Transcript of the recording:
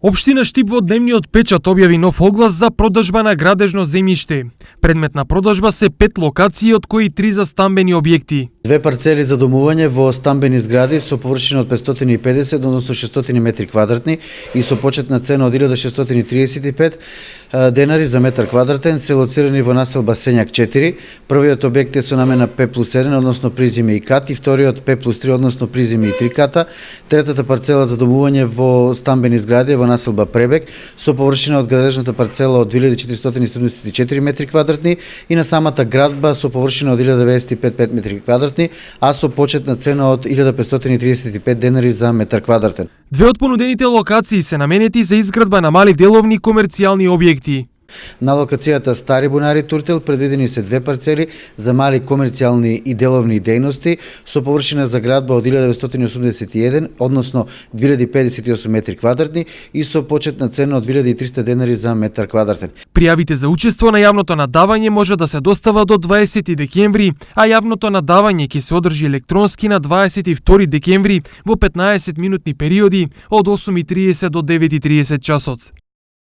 Општина Штип во дневниот печат објави нов оглас за продажба на градежно земјиште. Предмет на продажба се 5 локации, од кои 3 за стамбени објекти. Две парцели за домување во стамбени згради со површина од 550 односно 600 метри квадратни и со почетна цена од 1635 денари за метар квадратен, се лоцирани во населба Сењак 4. Првиот објект е со намена П+1 односно приземе и кат и вториот П+3 односно приземе и 3 ката. Третата парцела за домување во стамбени згради е во населба Пребек со површина од градежната парцела од 2474 метри квадратни и на самата градба со површина од 1955 метри квадратни, а со почетна цена од 1535 денари за метар квадратен. Две од понудените локации се наменети за изградба на мали деловни комерцијални објекти. На локацијата Стари бунари Туртел предвидени се две парцели за мали комерцијални и деловни дејности со површина за градба од 1981, односно 2058 метри квадратни и со почетна цена од 2300 денари за метар квадратен. Пријавите за учество на јавното надавање може да се достава до 20 декември, а јавното надавање ќе се одржи електронски на 22 декември во 15-минутни периоди од 8:30 до 9:30 часот.